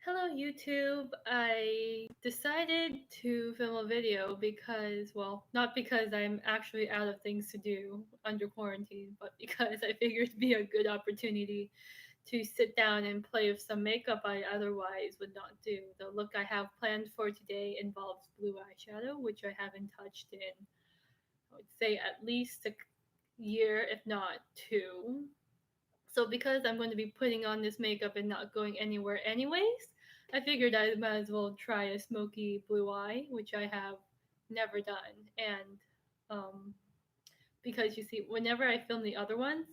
Hello YouTube. I decided to film a video because, well, not because I'm actually out of things to do under quarantine, but because I figured it'd be a good opportunity to sit down and play with some makeup I otherwise would not do. The look I have planned for today involves blue eyeshadow, which I haven't touched in, I would say, at least a year, if not two. So because I'm going to be putting on this makeup and not going anywhere anyways, I figured I might as well try a smoky blue eye, which I have never done. And um, because you see, whenever I film the other ones,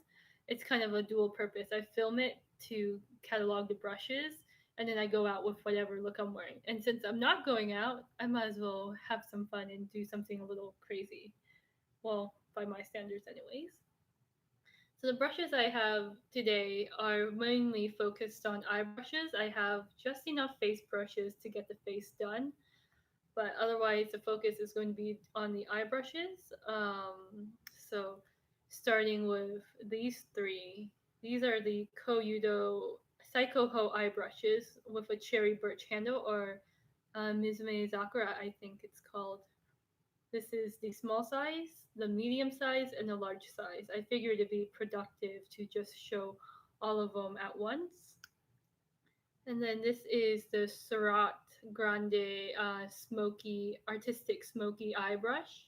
it's kind of a dual purpose. I film it to catalog the brushes, and then I go out with whatever look I'm wearing. And since I'm not going out, I might as well have some fun and do something a little crazy. Well, by my standards, anyways. So the brushes I have today are mainly focused on eye brushes. I have just enough face brushes to get the face done, but otherwise the focus is going to be on the eye brushes. So starting with these three, these are the Koyudo Psycho eye brushes with a cherry birch handle, or Mizume Zakura, I think it's called. This is the small size, the medium size, and the large size. I figured it'd be productive to just show all of them at once. And then this is the Surratt Grande smoky, artistic smoky eye brush.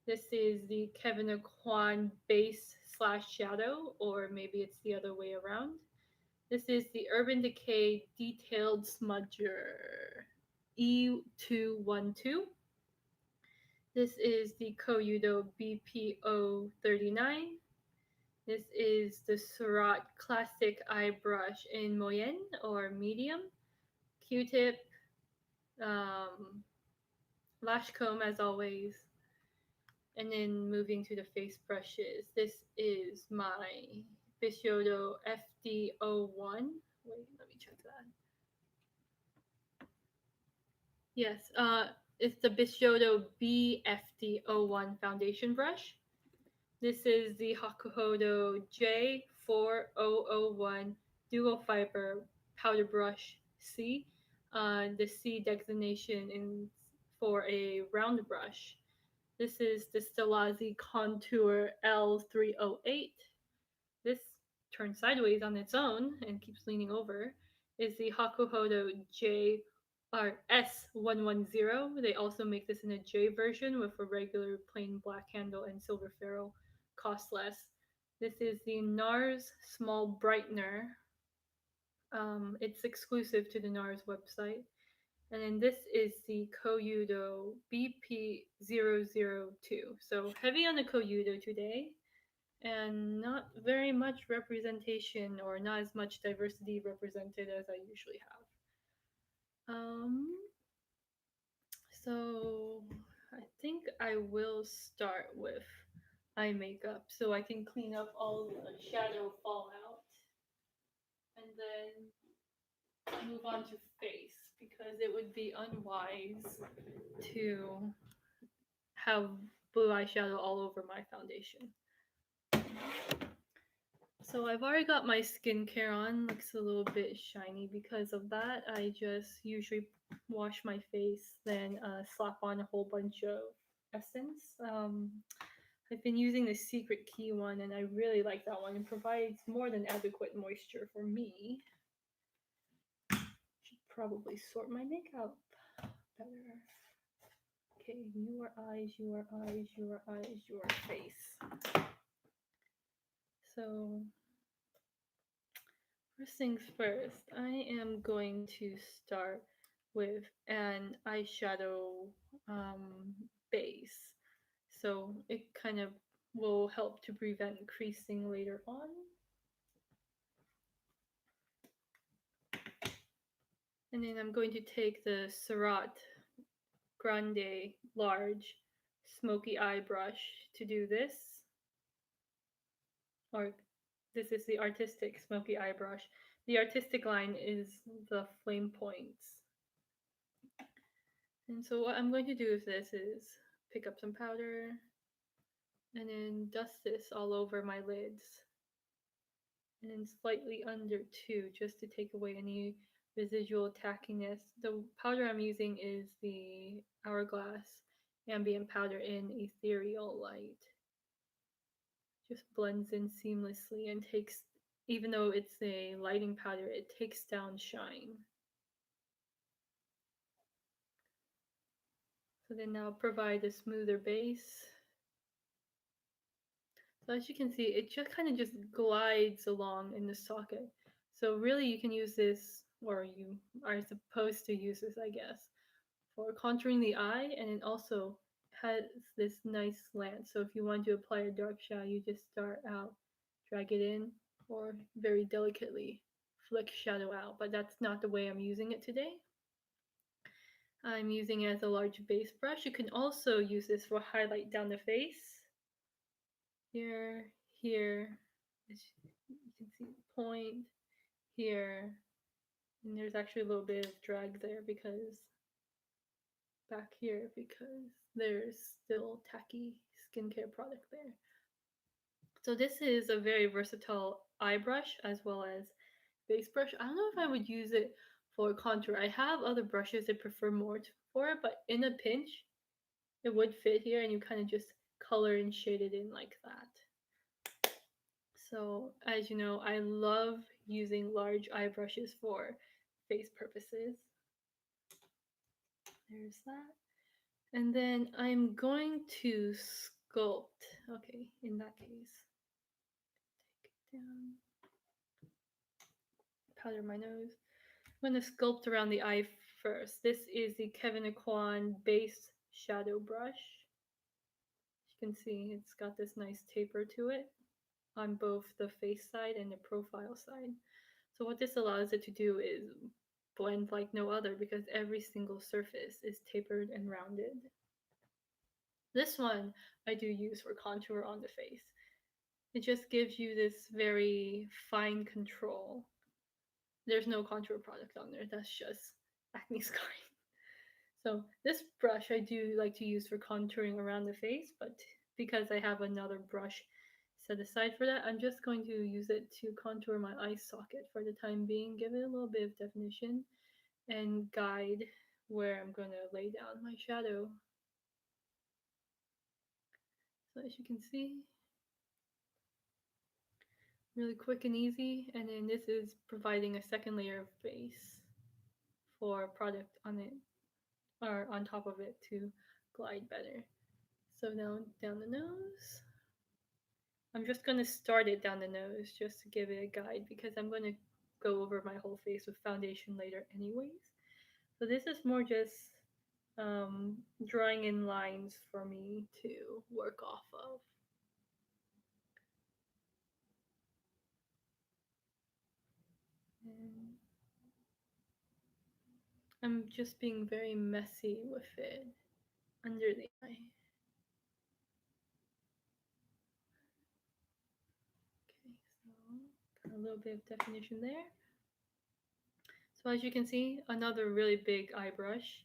This is the Kevin Aquan base slash shadow, or maybe it's the other way around. This is the Urban Decay Detailed Smudger E212. This is the Koyudo BPO39. This is the Surratt Classic Eye Brush in Moyenne or medium. Q-tip, um, lash comb as always. And then moving to the face brushes. This is my Bisyodo FD01. Wait, let me check that. Yes, it's the Bisyodo BFD01 foundation brush. This is the Hakuhodo J4001 dual fiber powder brush C. The C designation in for a round brush. This is the Stillazzi Contour L308. This turns sideways on its own and keeps leaning over. Is the Hakuhodo J or S110. They also make this in a J version with a regular plain black handle and silver ferrule, cost less. This is the NARS Small Brightener. It's exclusive to the NARS website. And then this is the Koyudo BP002. So heavy on the Koyudo today, and not very much representation or not as much diversity represented as I usually have. So I think I will start with eye makeup so I can clean up all the shadow fallout and then move on to face because it would be unwise to have blue eyeshadow all over my foundation. So I've already got my skincare on. Looks a little bit shiny because of that. I just usually wash my face, then slap on a whole bunch of essence. I've been using the Secret Key one, and I really like that one. It provides more than adequate moisture for me. Should probably sort my makeup better. Okay, your eyes, your eyes, your eyes, your face. So first things first, I am going to start with an eyeshadow um, base. So it kind of will help to prevent creasing later on. And then I'm going to take the Surratt Grande Large Smoky Eye Brush to do this. Or this is the Artistic Smoky Eye Brush. The artistic line is the flame points. And so what I'm going to do with this is pick up some powder and then dust this all over my lids. and then slightly under 2 just to take away any residual tackiness. The powder I'm using is the Hourglass Ambient Powder in Ethereal Light. Just blends in seamlessly and takes, even though it's a lighting powder, it takes down shine. So then now provide a smoother base. So as you can see, it just kind of just glides along in the socket. So really you can use this, or you are supposed to use this, I guess, for contouring the eye, and it also has this nice slant. So if you want to apply a dark shadow, you just start out, drag it in, or very delicately flick shadow out. But that's not the way I'm using it today. I'm using it as a large base brush. You can also use this for highlight down the face. Here, here, as you can see, point, here, and there's actually a little bit of drag there because back here because there's still tacky skincare product there. So this is a very versatile eye brush as well as base brush. I don't know if I would use it for contour. I have other brushes I prefer more for it, but in a pinch, it would fit here and you kind of just color and shade it in like that. So as you know, I love using large eye brushes for face purposes. There's that. And then I'm going to sculpt. Okay, in that case, take it down, powder my nose. I'm going to sculpt around the eye first. This is the Kevyn Aucoin base shadow brush. As you can see, it's got this nice taper to it on both the face side and the profile side. So what this allows it to do is blend like no other because every single surface is tapered and rounded. This one I do use for contour on the face. It just gives you this very fine control. There's no contour product on there, that's just acne scarring. So this brush I do like to use for contouring around the face, but because I have another brush set aside for that, I'm just going to use it to contour my eye socket for the time being, give it a little bit of definition, and guide where I'm going to lay down my shadow. So as you can see, really quick and easy, and then this is providing a second layer of base for product on it, or on top of it to glide better. So now down the nose. I'm just going to start it down the nose just to give it a guide because I'm going to go over my whole face with foundation later anyways. So this is more just drawing in lines for me to work off of. And I'm just being very messy with it under the eye. Okay, so got a little bit of definition there. So as you can see, another really big eye brush,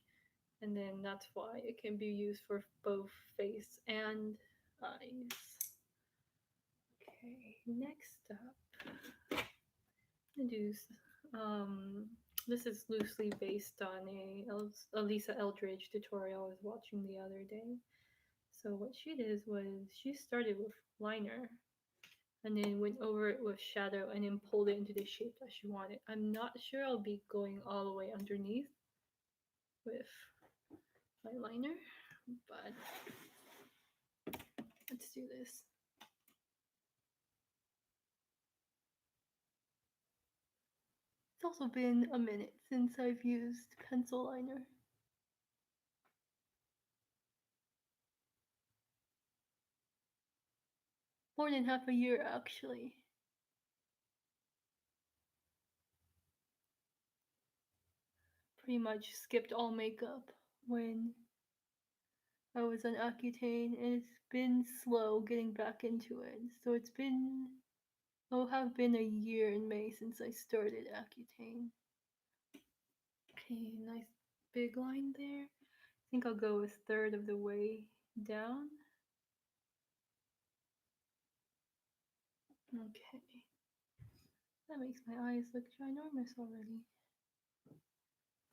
and then that's why it can be used for both face and eyes. Okay, next up, I'm gonna do this is loosely based on a Lisa Eldridge tutorial I was watching the other day. So what she did was she started with liner and then went over it with shadow and then pulled it into the shape that she wanted. I'm not sure I'll be going all the way underneath with my liner, but let's do this. It's also been a minute since I've used pencil liner. More than half a year, actually. Pretty much skipped all makeup when I was on Accutane, and it's been slow getting back into it. So it'll have been a year in May since I started Accutane. Okay, nice big line there. I think I'll go a third of the way down. Okay. That makes my eyes look ginormous already.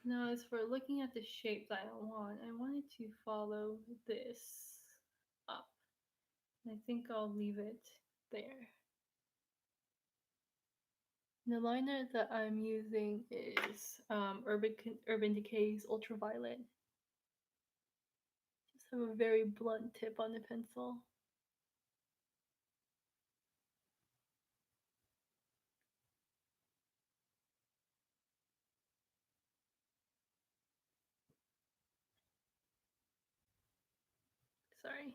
Now, as for looking at the shape that I wanted to follow this up. I think I'll leave it there. The liner that I'm using is Urban Decay's Ultraviolet. Just have a very blunt tip on the pencil. Sorry.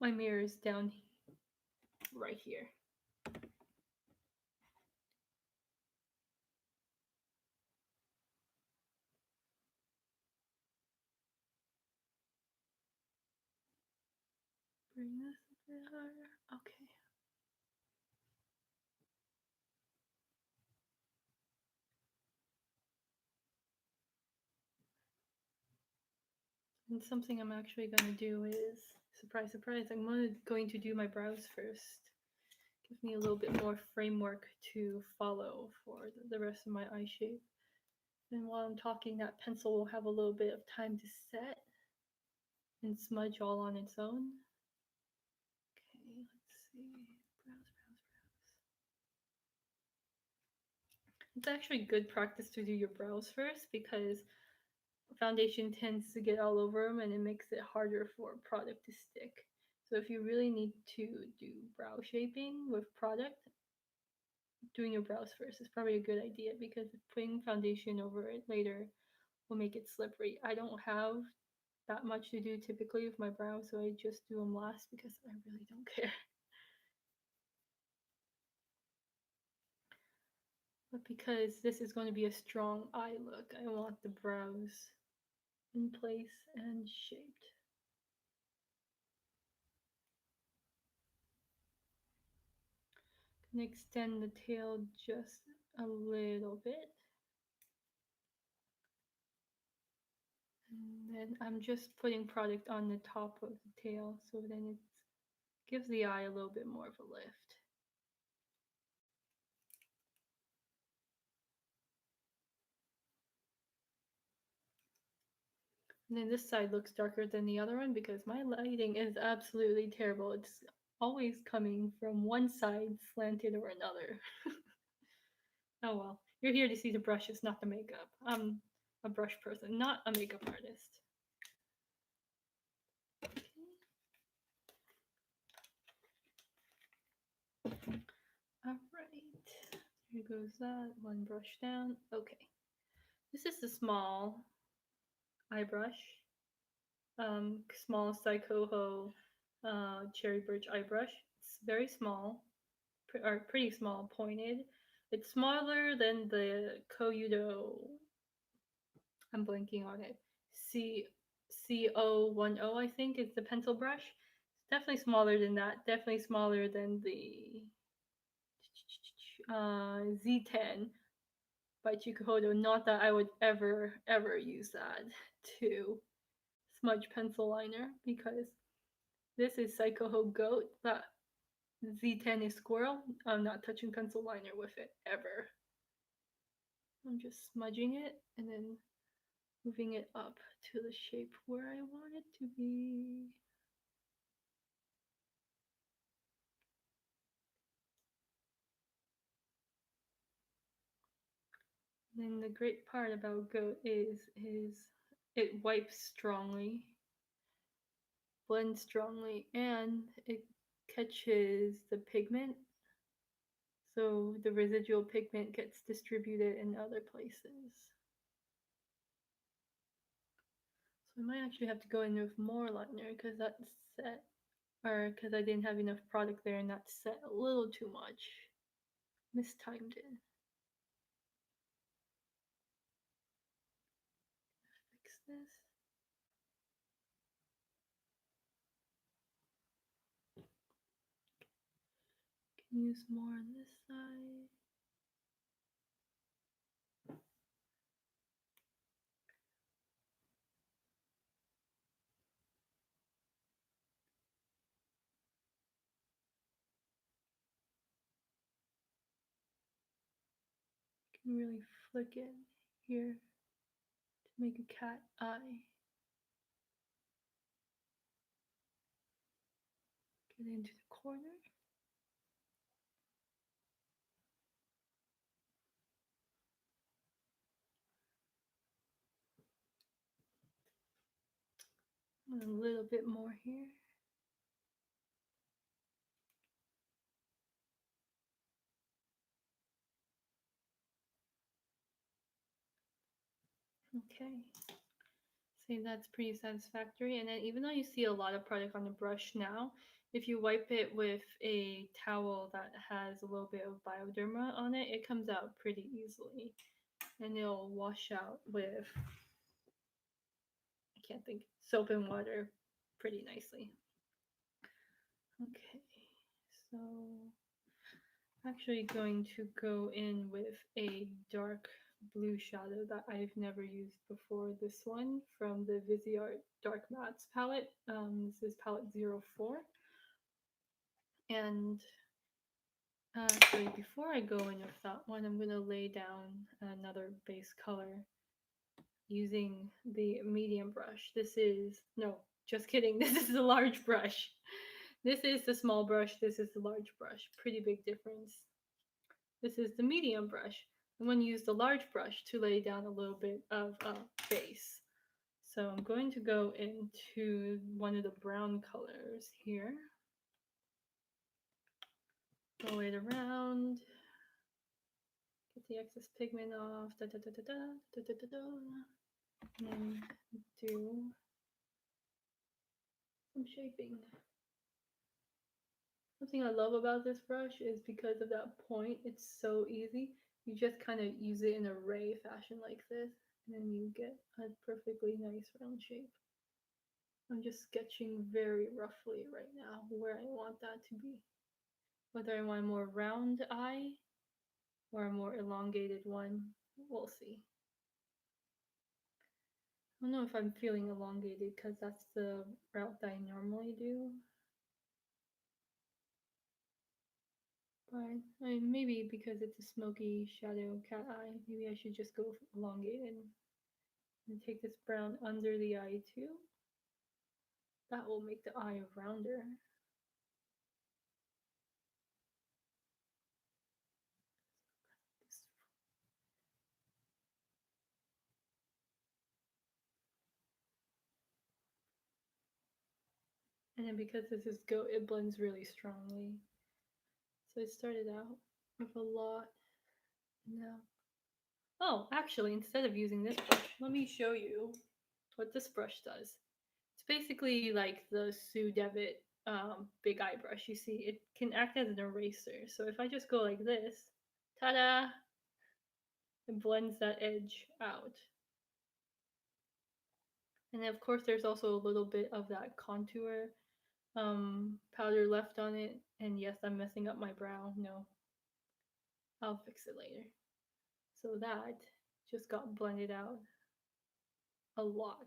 My mirror is down right here. Bring this a bit higher. Okay. And something I'm actually going to do is, surprise, surprise, I'm going to do my brows first. Give me a little bit more framework to follow for the rest of my eye shape. And while I'm talking, that pencil will have a little bit of time to set and smudge all on its own. Okay, let's see. Brows, brows, brows. It's actually good practice to do your brows first because foundation tends to get all over them and it makes it harder for product to stick. So if you really need to do brow shaping with product, doing your brows first is probably a good idea because putting foundation over it later will make it slippery. I don't have that much to do typically with my brows, so I just do them last because I really don't care. But because this is going to be a strong eye look, I want the brows in place and shaped. Can extend the tail just a little bit. And then I'm just putting product on the top of the tail so then it gives the eye a little bit more of a lift. And then this side looks darker than the other one because my lighting is absolutely terrible. It's always coming from one side slanted or another. Oh well, you're here to see the brushes, not the makeup. I'm a brush person, not a makeup artist. Okay. Alright, here goes that, one brush down. Okay, this is the small eye brush. Small Saikoho cherry birch eye brush. It's very small, or pretty small, pointed. It's smaller than the Koyudo. I'm blanking on it. CO10, I think, is the pencil brush. It's definitely smaller than that. Definitely smaller than the Z10 by Hakuhodo. Not that I would ever use that to smudge pencil liner because this is Saikoho Goat. That Z10 is Squirrel. I'm not touching pencil liner with it ever. I'm just smudging it and then moving it up to the shape where I want it to be. And the great part about Goat is it wipes strongly, blends strongly, and it catches the pigment. So the residual pigment gets distributed in other places. So I might actually have to go in with more liner because that set, or because I didn't have enough product there and that set a little too much. Mistimed it. Fix this. Can use more on this side. Really flick it here to make a cat eye. Get into the corner. And a little bit more here. Okay. See, that's pretty satisfactory. And then even though you see a lot of product on the brush now, if you wipe it with a towel that has a little bit of bioderma on it, it comes out pretty easily. And it'll wash out with, I can't think, soap and water pretty nicely. Okay, so I'm actually going to go in with a dark blue shadow that I've never used before. This one from the Visyard Dark Mattes palette. This is palette 04. And actually, before I go in with that one, I'm going to lay down another base color using the medium brush. This is, no, just kidding. This is a large brush. This is the small brush. This is the large brush. Pretty big difference. This is the medium brush. I'm going to use the large brush to lay down a little bit of a base. So I'm going to go into one of the brown colors here. Go it around. Get the excess pigment off. Da, da, da, da, da, da, da, da, da. And do some shaping. Something I love about this brush is because of that point, it's so easy. You just kind of use it in a ray fashion like this, and then you get a perfectly nice round shape. I'm just sketching very roughly right now where I want that to be. Whether I want a more round eye or a more elongated one, we'll see. I don't know if I'm feeling elongated because that's the route that I normally do. But I mean, maybe because it's a smoky shadow cat eye, maybe I should just go elongated and take this brown under the eye too. That will make the eye rounder. And then because this is goat, it blends really strongly. So I started out with a lot. Now, oh, actually, instead of using this brush, let me show you what this brush does. It's basically like the Sue Devitt big eye brush. You see, it can act as an eraser. So if I just go like this, ta-da! It blends that edge out. And then of course there's also a little bit of that contour powder left on it. And yes, I'm messing up my brow. No, I'll fix it later. So that just got blended out a lot.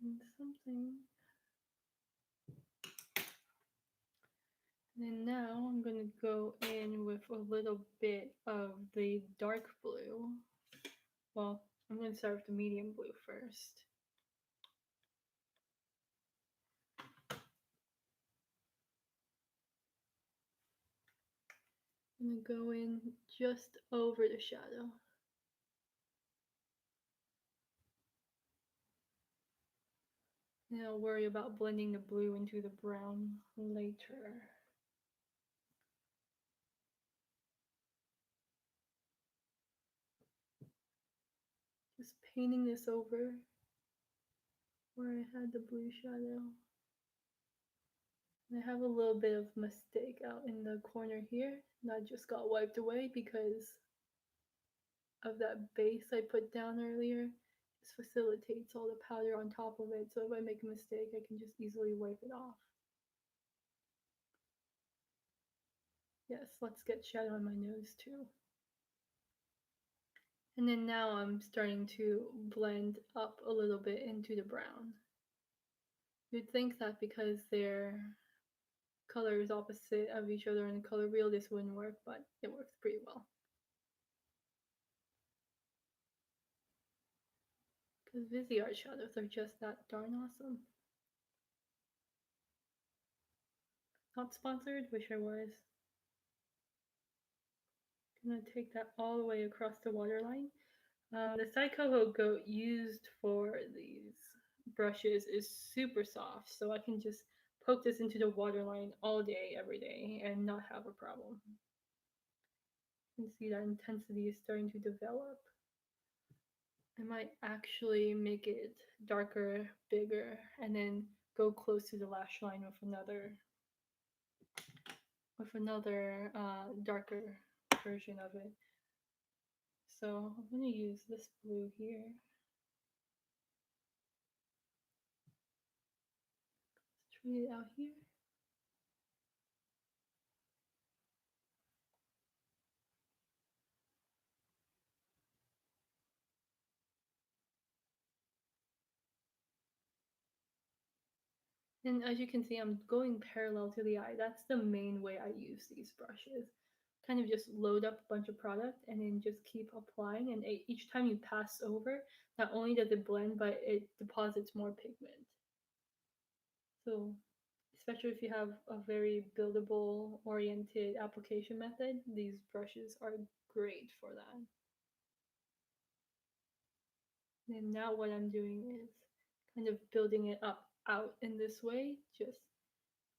And something. And now I'm going to go in with a little bit of the dark blue. Well, I'm going to start with the medium blue first. I'm going to go in just over the shadow. And I'll worry about blending the blue into the brown later. Just painting this over where I had the blue shadow. And I have a little bit of mistake out in the corner here. That just got wiped away because of that base I put down earlier. This facilitates all the powder on top of it, so if I make a mistake, I can just easily wipe it off. Yes, let's get shadow on my nose too. And then now I'm starting to blend up a little bit into the brown. You'd think that because they're colors opposite of each other in the color wheel, this wouldn't work, but it works pretty well. Because Visyard shadows are just that darn awesome. Not sponsored, wish I was. Gonna take that all the way across the waterline. The side Koyudo used for these brushes is super soft, so I can just poke this into the waterline all day, every day, and not have a problem. You can see that intensity is starting to develop. I might actually make it darker, bigger, and then go close to the lash line with another darker version of it. So I'm gonna use this blue here. Let's try it out here. And as you can see, I'm going parallel to the eye. That's the main way I use these brushes. Kind of just load up a bunch of product and then just keep applying. And each time you pass over, not only does it blend, but it deposits more pigment. So, especially if you have a very buildable oriented application method, these brushes are great for that. And now what I'm doing is kind of building it up out in this way, just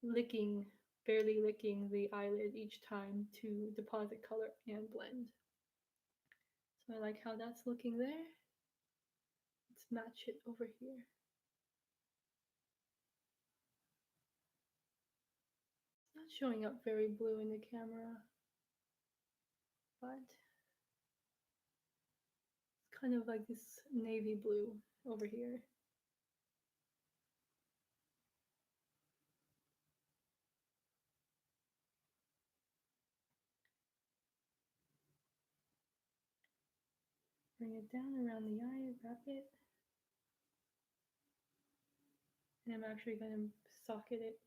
licking, barely licking the eyelid each time to deposit color and blend. So I like how that's looking there. Let's match it over here. It's not showing up very blue in the camera, but it's kind of like this navy blue over here. Bring it down around the eye, wrap it. And I'm actually going to socket it.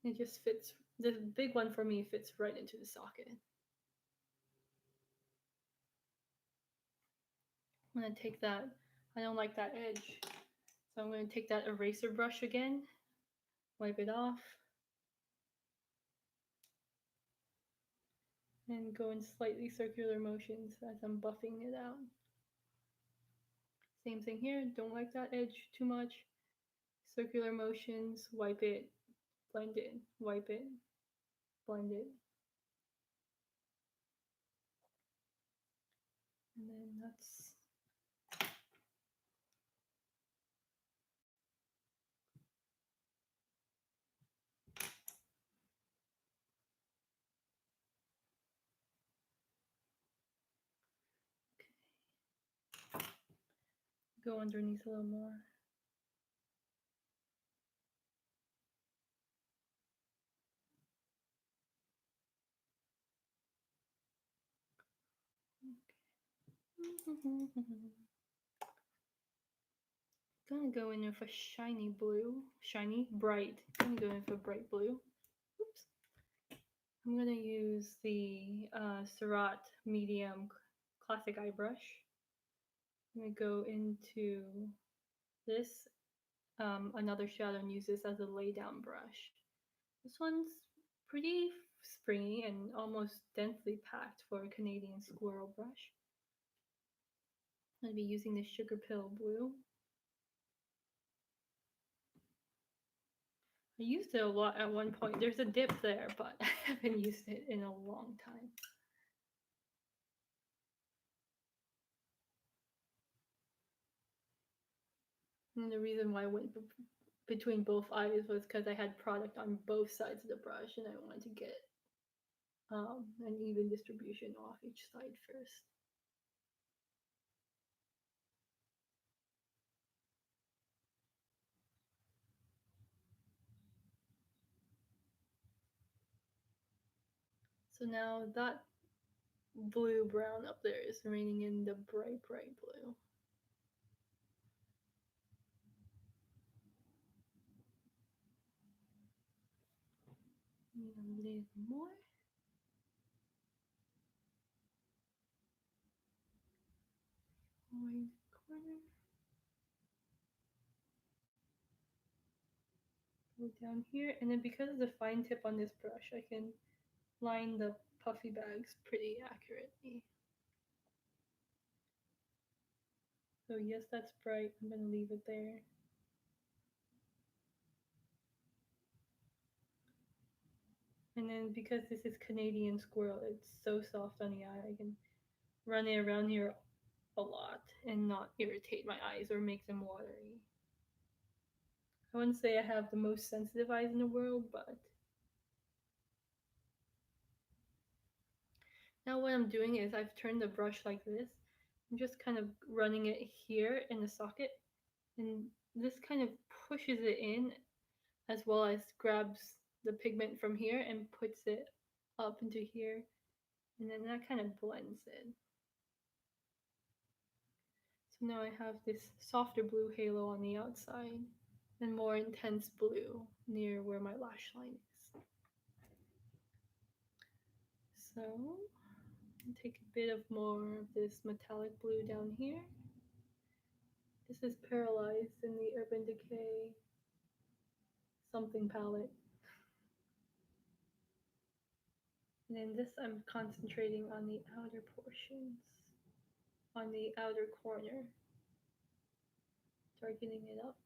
It just fits, the big one for me fits right into the socket. I'm going to take that, I don't like that edge, so I'm going to take that eraser brush again, wipe it off, and go in slightly circular motions as I'm buffing it out. Same thing here, don't like that edge too much. Circular motions, wipe it, blend it, wipe it, blend it. And then that's okay. Go underneath a little more. Gonna go in with a shiny blue, shiny, bright. Gonna go in for bright blue. Oops. I'm gonna use the Surratt medium classic eye brush. I'm gonna go into this, another shadow, and use this as a lay down brush. This one's pretty springy and almost densely packed for a Canadian squirrel brush. I'm gonna be using the Sugar Pill Blue. I used it a lot at one point. There's a dip there, but I haven't used it in a long time. And the reason why I went between both eyes was because I had product on both sides of the brush and I wanted to get an even distribution off each side first. So now that blue brown up there is remaining in the bright blue. Need a little more. Line the corner. Go down here, and then because of the fine tip on this brush, I can line the puffy bags pretty accurately. So yes, that's bright. I'm gonna leave it there. And then because this is Canadian squirrel, it's so soft on the eye, I can run it around here a lot and not irritate my eyes or make them watery. I wouldn't say I have the most sensitive eyes in the world, but now what I'm doing is I've turned the brush like this. I'm just kind of running it here in the socket, and this kind of pushes it in as well as grabs the pigment from here and puts it up into here, and then that kind of blends it. So now I have this softer blue halo on the outside and more intense blue near where my lash line is. So take a bit of more of this metallic blue down here. This is Paralyzed in the Urban Decay something palette. And in this I'm concentrating on the outer portions, on the outer corner, darkening it up,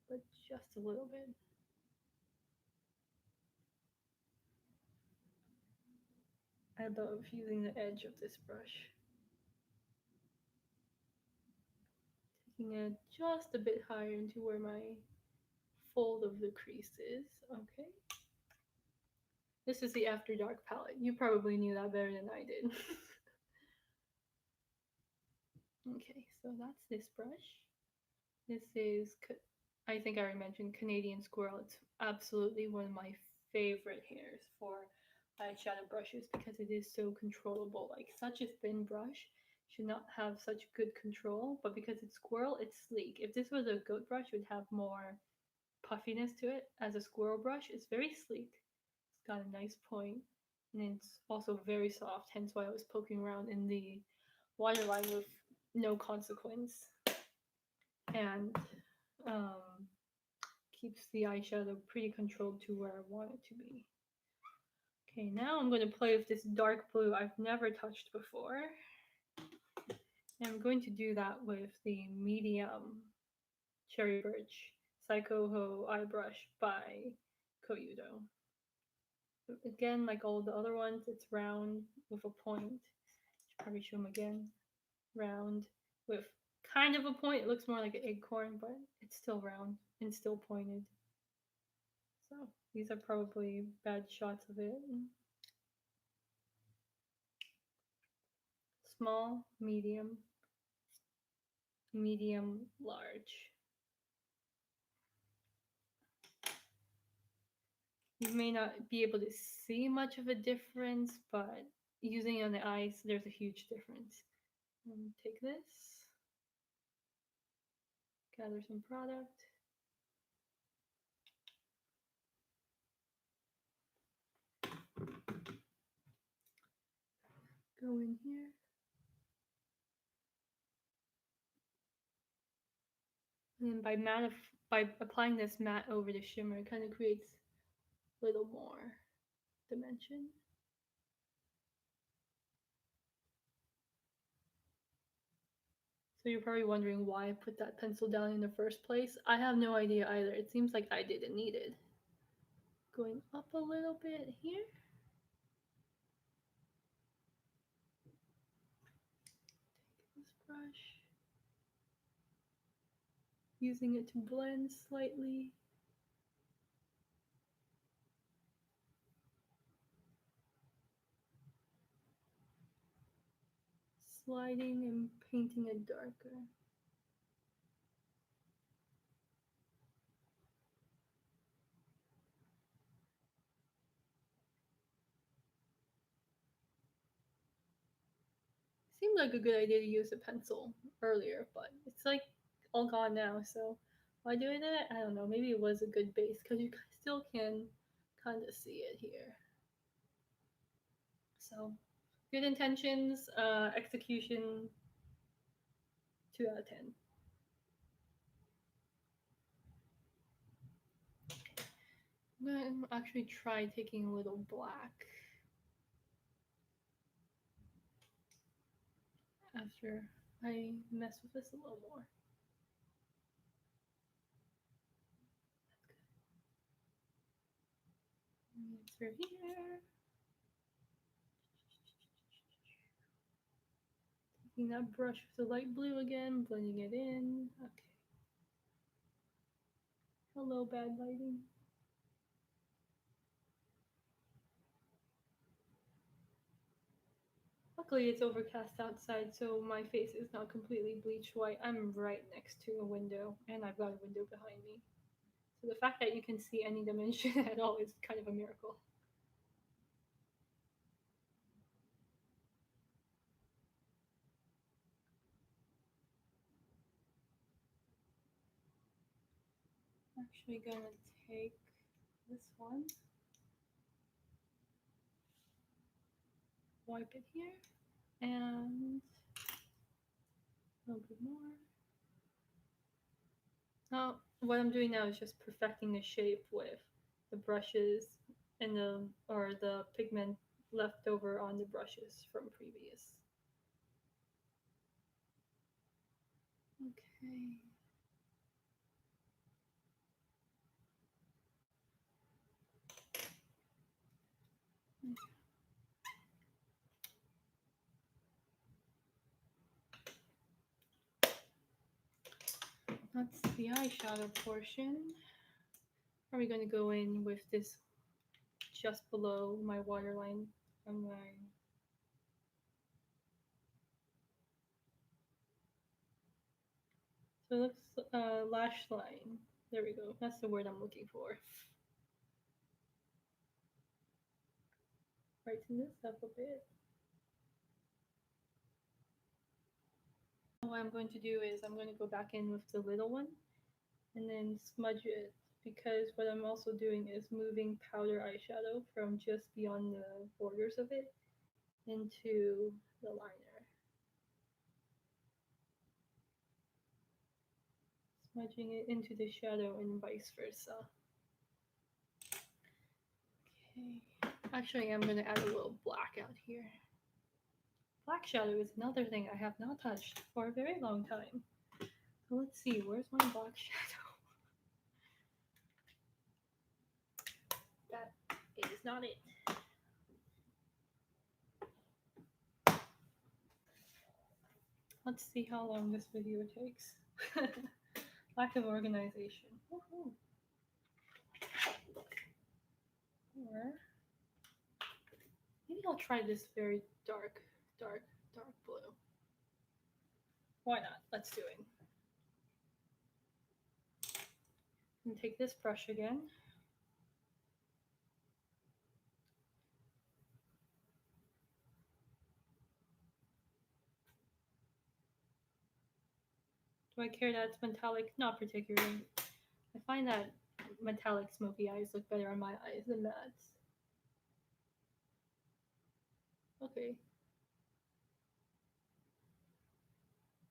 but just a little bit. I love using the edge of this brush. Taking it just a bit higher into where my fold of the crease is. Okay. This is the After Dark palette. You probably knew that better than I did. Okay, so that's this brush. This is, I think I already mentioned, Canadian Squirrel. It's absolutely one of my favorite hairs for eyeshadow brushes because it is so controllable. Like, such a thin brush should not have such good control, but because it's squirrel, it's sleek. If this was a goat brush, it would have more puffiness to it. As a squirrel brush, it's very sleek. It's got a nice point, and it's also very soft, hence why I was poking around in the waterline with no consequence. And keeps the eyeshadow pretty controlled to where I want it to be. Okay, now I'm going to play with this dark blue I've never touched before. And I'm going to do that with the medium Cherry Birch Psycho Eye Brush by Koyudo. Again, like all the other ones, it's round with a point. Should probably show them again. Round with kind of a point. It looks more like an acorn, but it's still round and still pointed. So these are probably bad shots of it. Small, medium, medium, large. You may not be able to see much of a difference, but using it on the eyes, there's a huge difference. Take this, gather some product. Go in here. And then by applying this matte over the shimmer, it kind of creates a little more dimension. So you're probably wondering why I put that pencil down in the first place. I have no idea either. It seems like I didn't need it. Going up a little bit here. Take this brush. Using it to blend slightly. Sliding and painting it darker. Seemed like a good idea to use a pencil earlier, but it's like all gone now, so Why do I do it? I don't know. Maybe it was a good base because you still can kind of see it here. So, good intentions, execution, 2 out of 10. I'm gonna actually try taking a little black after I mess with this a little more. Through here. Taking that brush with the light blue again, blending it in. Okay. Hello, bad lighting. Luckily, it's overcast outside, so my face is not completely bleached white. I'm right next to a window, and I've got a window behind me. So the fact that you can see any dimension at all is kind of a miracle. I'm actually gonna take this one, wipe it here, and a little bit more. Now, what I'm doing now is just perfecting the shape with the brushes and the pigment left over on the brushes from previous. Okay. That's the eyeshadow portion. Probably going to go in with this just below my waterline on my so it looks lash line. There we go. That's the word I'm looking for. Brighten this up a bit. What I'm going to do is I'm going to go back in with the little one and then smudge it, because what I'm also doing is moving powder eyeshadow from just beyond the borders of it into the liner. Smudging it into the shadow and vice versa. Okay. Actually, I'm going to add a little black out here. Black shadow is another thing I have not touched for a very long time. So let's see, where's my black shadow? That is not it. Let's see how long this video takes. Lack of organization. Woohoo. Or maybe I'll try this very dark blue. Why not? Let's do it. And take this brush again. Do I care that it's metallic? Not particularly. I find that metallic smoky eyes look better on my eyes than mattes. Okay.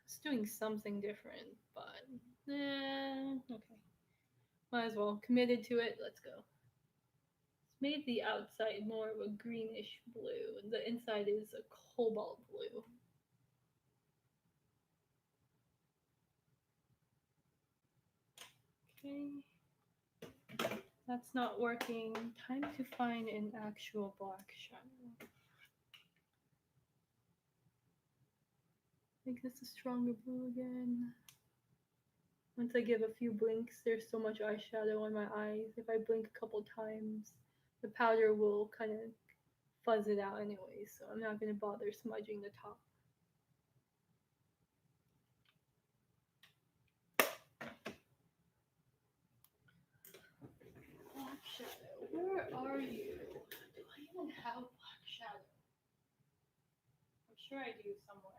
It's doing something different, but okay. Might as well. Committed to it. Let's go. It's made the outside more of a greenish blue, and the inside is a cobalt blue. Okay. That's not working. Time to find an actual black shadow. Make this a stronger blue again. Once I give a few blinks, there's so much eyeshadow on my eyes. If I blink a couple times, the powder will kind of fuzz it out anyway, so I'm not going to bother smudging the top. Black shadow, where are you? Do I even have black shadow? I'm sure I do somewhere.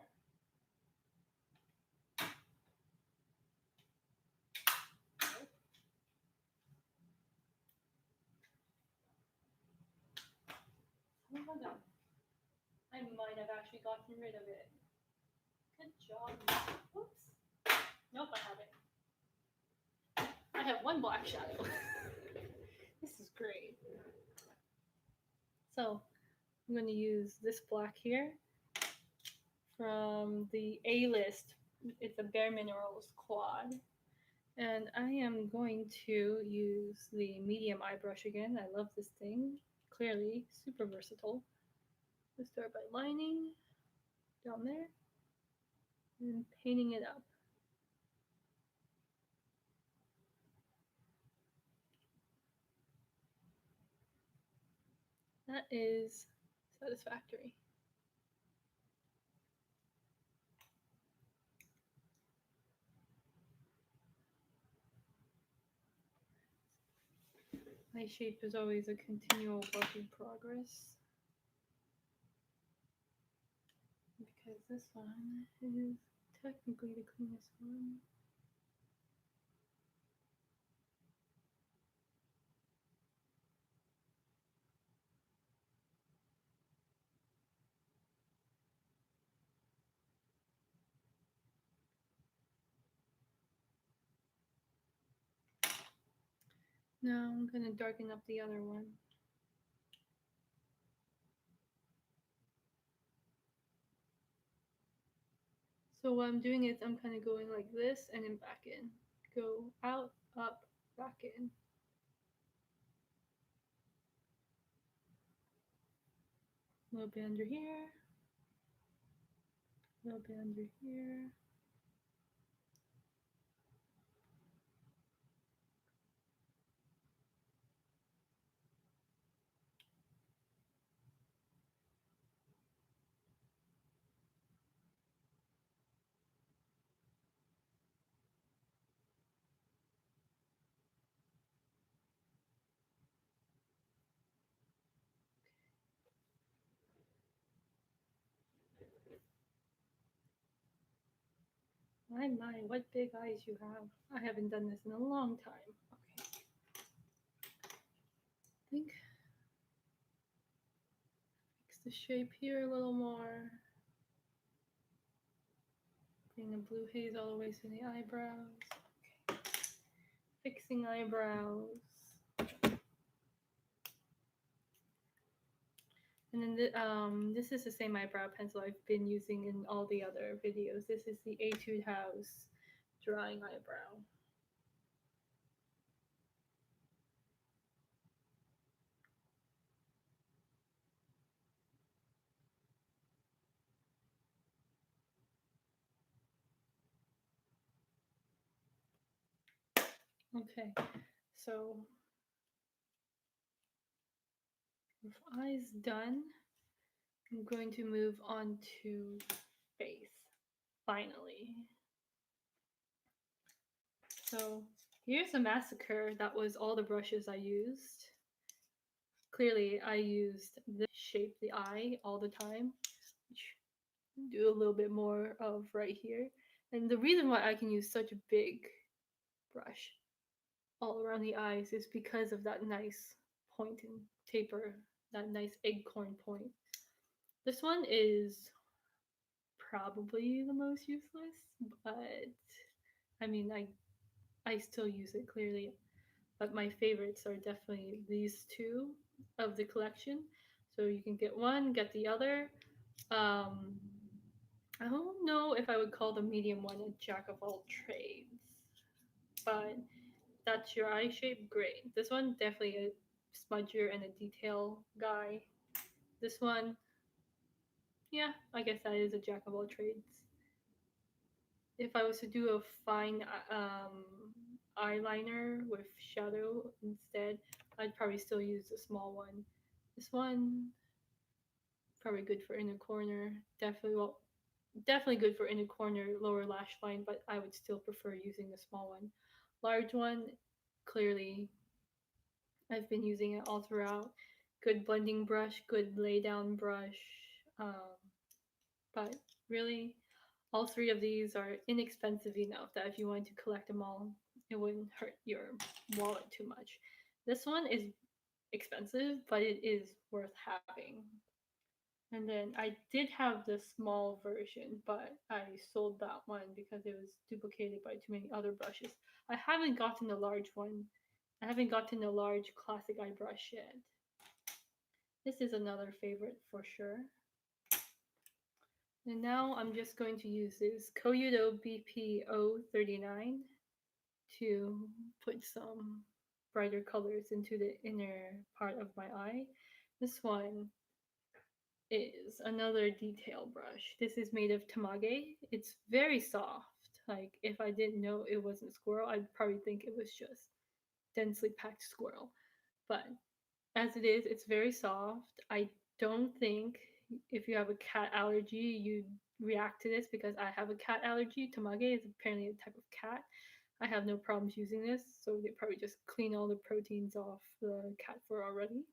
eyeshadow. I might have actually gotten rid of it. Good job. Whoops. Nope, I haven't. I have one black shadow. This is great. So I'm going to use this black here from the A-List. It's a Bare Minerals quad. And I am going to use the medium eye brush again. I love this thing. Clearly super versatile. Let's start by lining down there and painting it up. That is satisfactory. Eye shape is always a continual work in progress. Because this one is technically the cleanest one. Now I'm going to darken up the other one. So what I'm doing is I'm kind of going like this and then back in. Go out, up, back in. A little bit under here. A little bit under here. My, what big eyes you have. I haven't done this in a long time. Okay. I think fix the shape here a little more. Bring the blue haze all the way to the eyebrows. Okay. Fixing eyebrows. And then this is the same eyebrow pencil I've been using in all the other videos. This is the Etude House drawing eyebrow. Okay, so with eyes done, I'm going to move on to face, finally. So here's a massacre. That was all the brushes I used. Clearly, I used this shape the eye all the time, which do a little bit more of right here. And the reason why I can use such a big brush all around the eyes is because of that nice point and taper, that nice acorn point. This one is probably the most useless, but I mean, I still use it clearly. But my favorites are definitely these two of the collection. So you can get one, get the other. I don't know if I would call the medium one a jack of all trades, but that's your eye shape, great. This one definitely a smudger and a detail guy. This one, yeah, I guess that is a jack of all trades. If I was to do a fine eyeliner with shadow instead, I'd probably still use the small one. This one, probably good for inner corner. Definitely good for inner corner, lower lash line, but I would still prefer using the small one. Large one, clearly, I've been using it all throughout. Good blending brush, good lay down brush. Um, but really, all three of these are inexpensive enough that if you wanted to collect them all, it wouldn't hurt your wallet too much. This one is expensive, but it is worth having. And then I did have the small version, but I sold that one because it was duplicated by too many other brushes. I haven't gotten the large one. I haven't gotten the large classic eye brush yet. This is another favorite for sure. And now I'm just going to use this Koyudo BP039 to put some brighter colors into the inner part of my eye. This one is another detail brush. This is made of tamage. It's very soft. Like if I didn't know it wasn't squirrel, I'd probably think it was just densely packed squirrel. But as it is, it's very soft. I don't think if you have a cat allergy, you react to this because I have a cat allergy. Tamage is apparently a type of cat. I have no problems using this, so they probably just clean all the proteins off the cat fur already.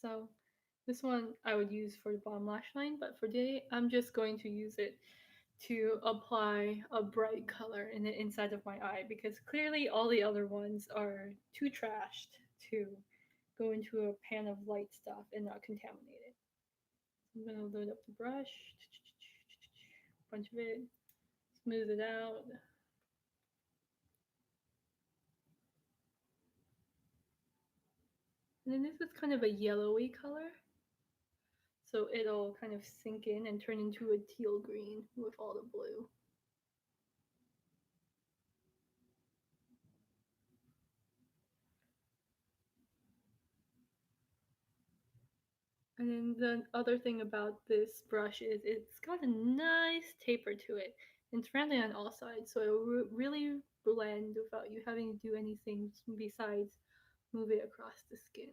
So this one I would use for the bottom lash line, but for today I'm just going to use it to apply a bright color in the inside of my eye because clearly all the other ones are too trashed to go into a pan of light stuff and not contaminate it. I'm gonna load up the brush, bunch of it, smooth it out. And then this is kind of a yellowy color, so it'll kind of sink in and turn into a teal green with all the blue. And then the other thing about this brush is it's got a nice taper to it. It's rounded on all sides, so it'll really blend without you having to do anything besides move it across the skin.